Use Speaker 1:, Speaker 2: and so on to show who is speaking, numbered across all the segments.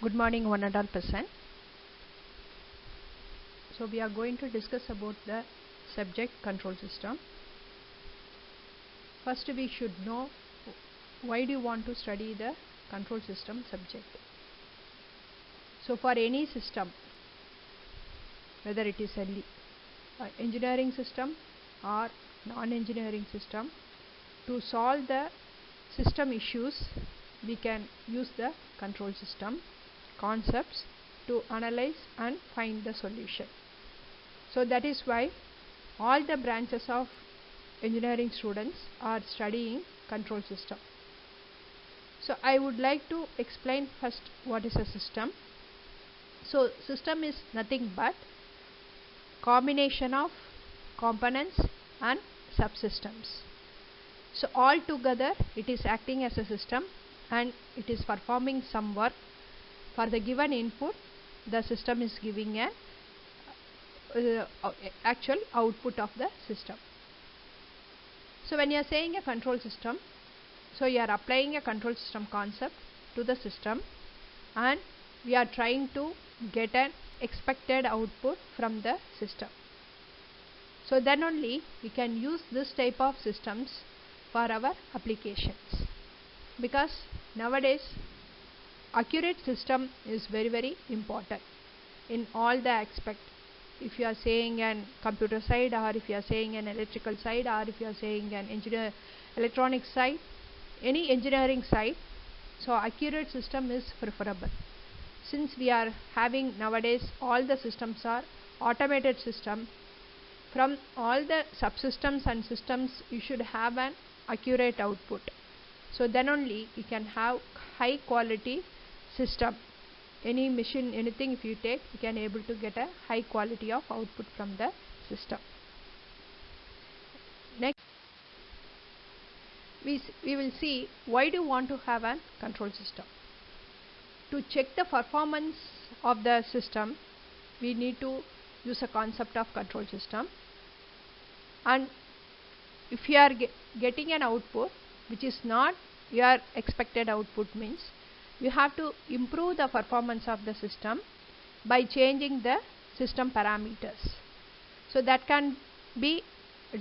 Speaker 1: Good morning, one and all person. So we are going to discuss about the subject control system. First, we should know why do you want to study the control system subject. So for any system, whether it is an engineering system or non-engineering system, to solve the system issues, we can use the control system concepts to analyze and find the solution. So that is why all the branches of engineering students are studying control system. So I would like to explain first what is a system. So system is nothing but combination of components and subsystems. So all together it is acting as a system and it is performing some work. For the given input, the system is giving a actual output of the system. So when you are saying a control system, so you are applying a control system concept to the system and we are trying to get an expected output from the system. So then only we can use this type of systems for our applications, because nowadays accurate system is very important in all the aspects. If you are saying an computer side, or if you are saying an electrical side, or if you are saying an electronic side, any engineering side, so accurate system is preferable. Since we are having nowadays all the systems are automated system, from all the subsystems and systems you should have an accurate output. So then only you can have high quality system. Any machine, anything if you take, you can able to get a high quality of output from the system. Next, we will see why do you want to have a control system. To check the performance of the system, we need to use a concept of control system. And if you are getting an output which is not your expected output, means you have to improve the performance of the system by changing the system parameters. So that can be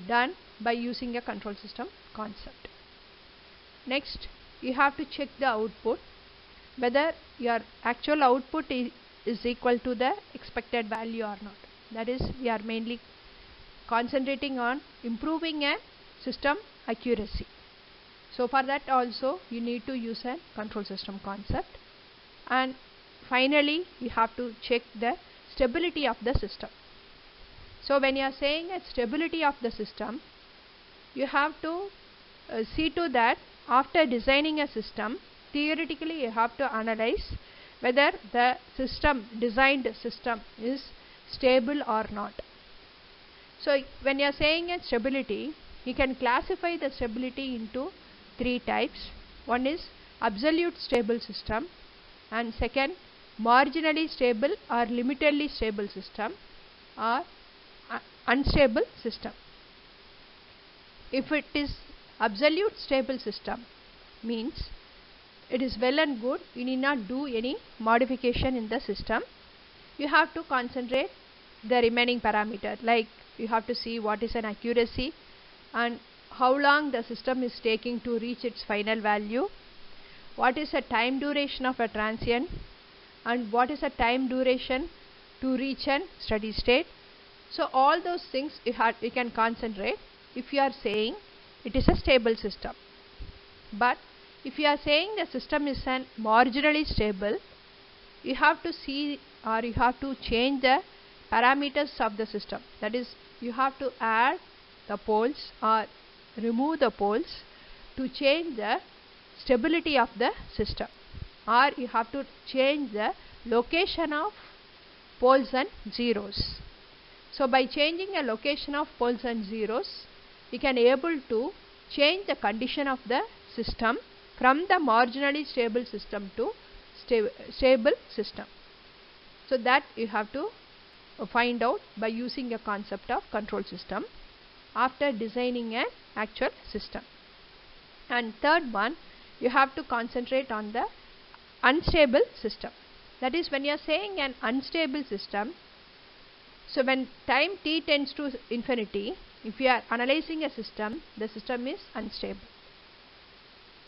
Speaker 1: done by using a control system concept. Next, you have to check the output, whether your actual output is equal to the expected value or not. That is, we are mainly concentrating on improving a system accuracy. So for that also you need to use a control system concept. And finally you have to check the stability of the system. So when you are saying a stability of the system, you have to see to that after designing a system, theoretically you have to analyze whether the designed system is stable or not. So when you are saying a stability, you can classify the stability into three types. One is absolute stable system, and second marginally stable or limitedly stable system, or unstable system. If it is absolute stable system, means it is well and good, you need not do any modification in the system. You have to concentrate the remaining parameter, like you have to see what is an accuracy and how long the system is taking to reach its final value, what is the time duration of a transient, and what is the time duration to reach a steady state. So all those things you can concentrate if you are saying it is a stable system. But if you are saying the system is an marginally stable, you have to see or you have to change the parameters of the system. That is, you have to add the poles or remove the poles to change the stability of the system, or you have to change the location of poles and zeros. So by changing a location of poles and zeros, you can able to change the condition of the system from the marginally stable system to stable system. So that you have to find out by using a concept of control system after designing an actual system. And third one, you have to concentrate on the unstable system. That is, when you are saying an unstable system, so when time t tends to infinity, if you are analyzing a system, the system is unstable.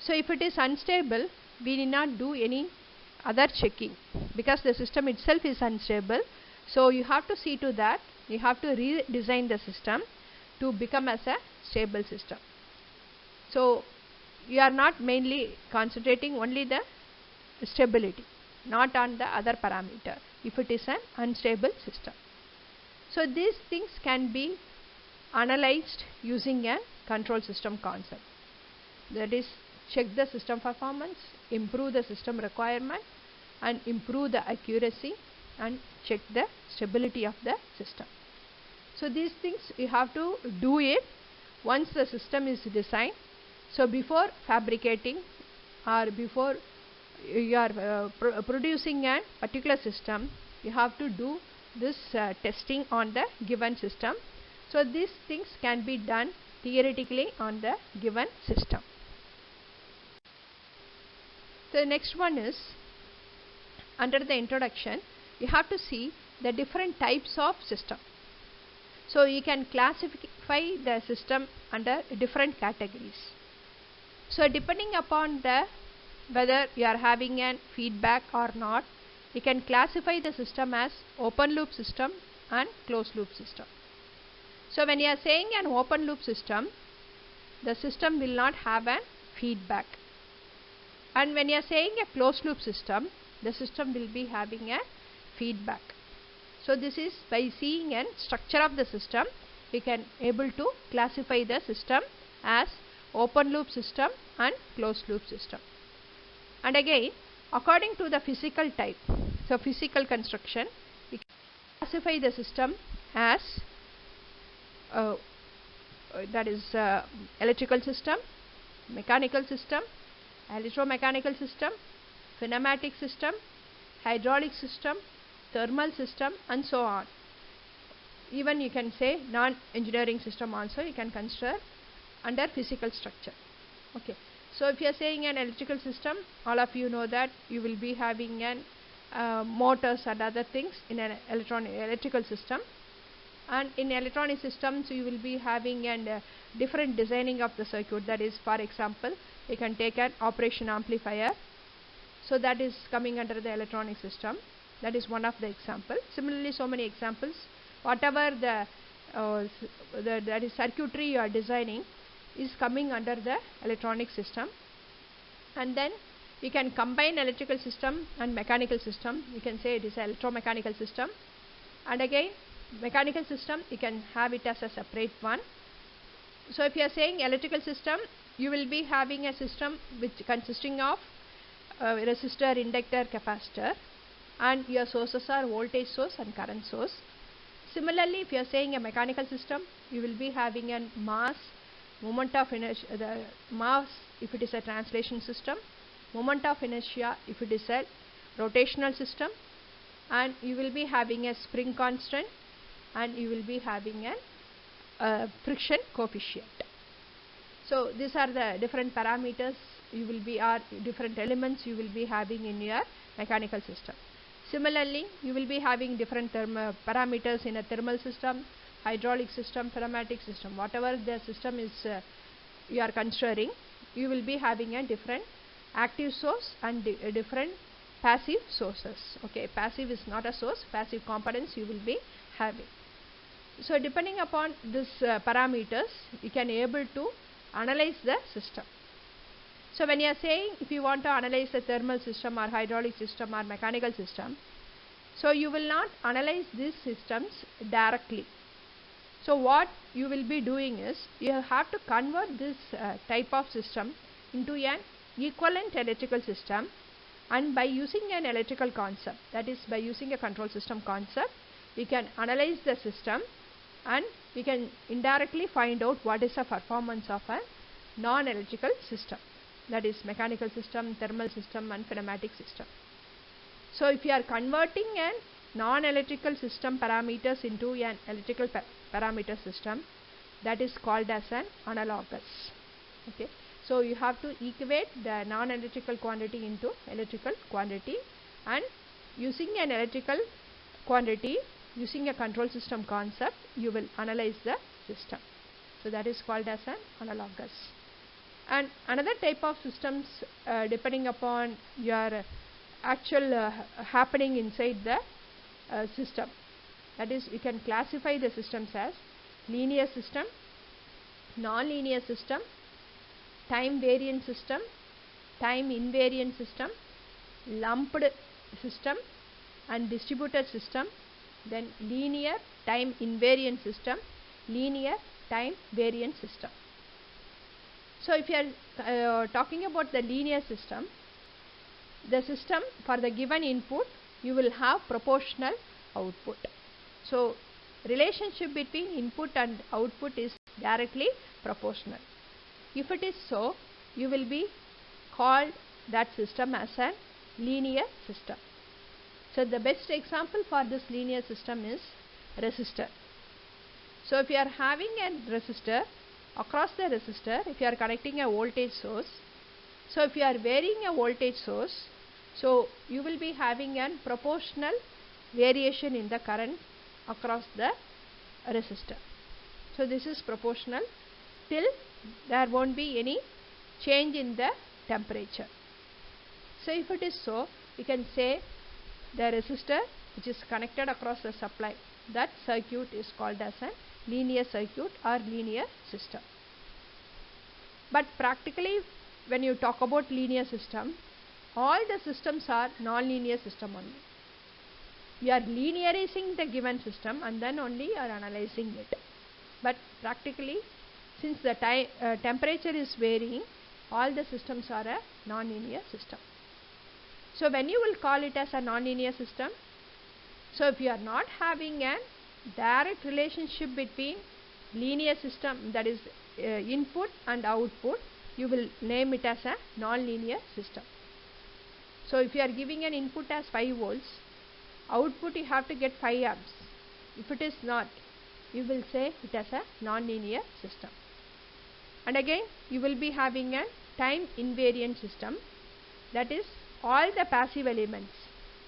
Speaker 1: So if it is unstable, we need not do any other checking because the system itself is unstable. So you have to see to that, you have to redesign the system to become as a stable system. So you are not mainly concentrating only the stability, not on the other parameter if it is an unstable system. So these things can be analyzed using a control system concept. That is, check the system performance, improve the system requirement, and improve the accuracy, and check the stability of the system. So these things you have to do it once the system is designed. So before fabricating or before you are producing a particular system, you have to do this testing on the given system. So these things can be done theoretically on the given system. So the next one is, under the introduction, you have to see the different types of system. So you can classify the system under different categories. So depending upon the whether you are having an feedback or not, you can classify the system as open loop system and closed loop system. So when you are saying an open loop system, the system will not have an feedback. And when you are saying a closed loop system, the system will be having a feedback. So this is by seeing a structure of the system, we can able to classify the system as open loop system and closed loop system. And again, according to the physical type, so physical construction, we can classify the system as that is electrical system, mechanical system, electromechanical system, pneumatic system, hydraulic system, thermal system, and so on. Even you can say non-engineering system also you can consider under physical structure. Okay. So if you are saying an electrical system, all of you know that you will be having an motors and other things in an electrical system. And in electronic systems, you will be having a different designing of the circuit. That is, for example, you can take an operation amplifier. So that is coming under the electronic system. That is one of the example. Similarly, so many examples. Whatever that is circuitry you are designing is coming under the electronic system. And then you can combine electrical system and mechanical system. You can say it is an electromechanical system. And again, mechanical system, you can have it as a separate one. So if you are saying electrical system, you will be having a system which consisting of resistor, inductor, capacitor, and your sources are voltage source and current source. Similarly, if you are saying a mechanical system, you will be having a mass, moment of inertia, the mass if it is a translation system, moment of inertia if it is a rotational system, and you will be having a spring constant, and you will be having a friction coefficient. So these are the different parameters you will be, or different elements you will be having in your mechanical system. Similarly, you will be having different parameters in a thermal system, hydraulic system, pneumatic system. Whatever the system is you are considering, you will be having a different active source and different passive sources. Okay, passive is not a source, passive components you will be having. So depending upon these parameters, you can able to analyze the system. So when you are saying if you want to analyze a thermal system or hydraulic system or mechanical system, so you will not analyze these systems directly. So what you will be doing is, you have to convert this type of system into an equivalent electrical system, and by using an electrical concept, that is by using a control system concept, we can analyze the system and we can indirectly find out what is the performance of a non-electrical system, that is mechanical system, thermal system, and pneumatic system. So if you are converting a non-electrical system parameters into an electrical parameter system, that is called as an analogous. Okay. So you have to equate the non-electrical quantity into electrical quantity, and using an electrical quantity, using a control system concept, you will analyze the system. So that is called as an analogous. And another type of systems, depending upon your actual happening inside the system, that is, you can classify the systems as linear system, non-linear system, time variant system, time invariant system, lumped system, and distributed system, then linear time invariant system, linear time variant system. So if you are talking about the linear system, the system for the given input, you will have proportional output. So relationship between input and output is directly proportional. If it is so, you will be called that system as a linear system. So the best example for this linear system is resistor. So if you are having a resistor, across the resistor, if you are connecting a voltage source, so if you are varying a voltage source, so you will be having a proportional variation in the current across the resistor. So this is proportional till there won't be any change in the temperature. So if it is so, we can say the resistor which is connected across the supply, that circuit is called as a linear circuit or linear system. But practically, when you talk about linear system, all the systems are non-linear system only. You are linearizing the given system and then only you are analyzing it. But practically, since the temperature is varying, all the systems are a non-linear system. So when you will call it as a non-linear system, so if you are not having a direct relationship between linear system, that is input and output, you will name it as a non-linear system. So if you are giving an input as 5 volts, output you have to get 5 amps. If it is not, you will say it as a non-linear system. And again, you will be having a time invariant system, that is, all the passive elements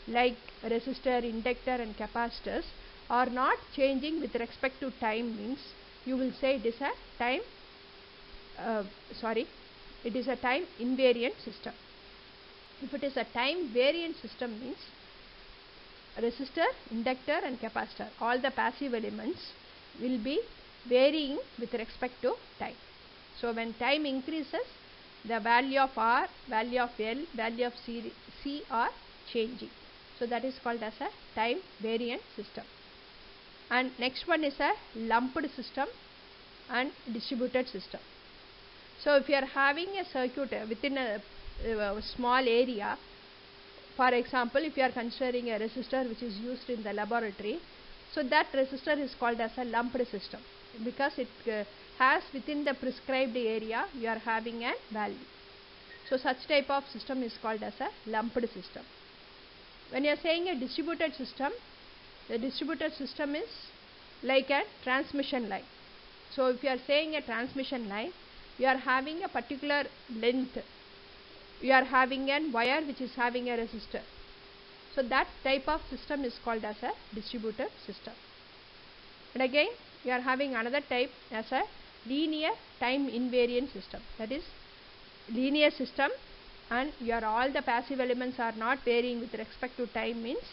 Speaker 1: like resistor, inductor and capacitors are not changing with respect to time, means you will say it is a time invariant system. If it is a time variant system, means resistor, inductor and capacitor, all the passive elements will be varying with respect to time. So when time increases, the value of R, value of L, value of C are changing. So that is called as a time variant system. And next one is a lumped system and distributed system. So if you are having a circuit within a small area, for example, if you are considering a resistor which is used in the laboratory, so that resistor is called as a lumped system, because it has within the prescribed area you are having a value. So such type of system is called as a lumped system. When you are saying a distributed system, the distributed system is like a transmission line. So if you are saying a transmission line, you are having a particular length, you are having a wire which is having a resistor. So that type of system is called as a distributed system. And again, you are having another type as a linear time invariant system, that is linear system and your all the passive elements are not varying with respect to time, means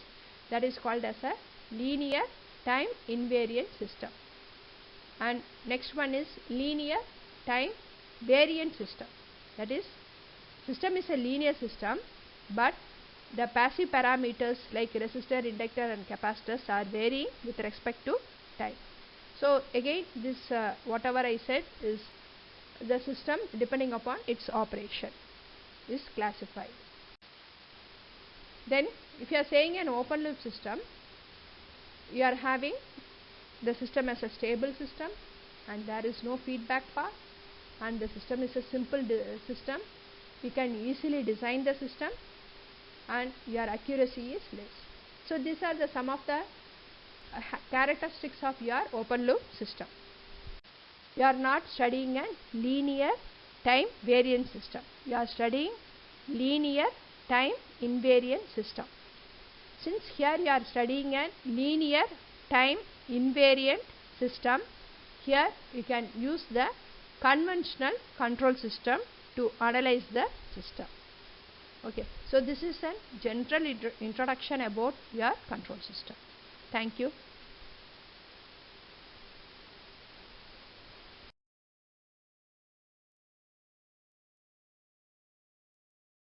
Speaker 1: that is called as a linear time invariant system. And next one is linear time variant system, that is system is a linear system, but the passive parameters like resistor, inductor and capacitors are varying with respect to time. So again, this whatever I said is the system depending upon its operation is classified. Then if you are saying an open loop system, you are having the system as a stable system and there is no feedback path, and the system is a simple system. You can easily design the system and your accuracy is less. So these are the some of the characteristics of your open loop system. You are not studying a linear time variant system. You are studying linear time invariant system. since here you are studying a linear time invariant system, here you can use the conventional control system to analyze the system. Okay, so this is a general introduction about your control system. Thank you.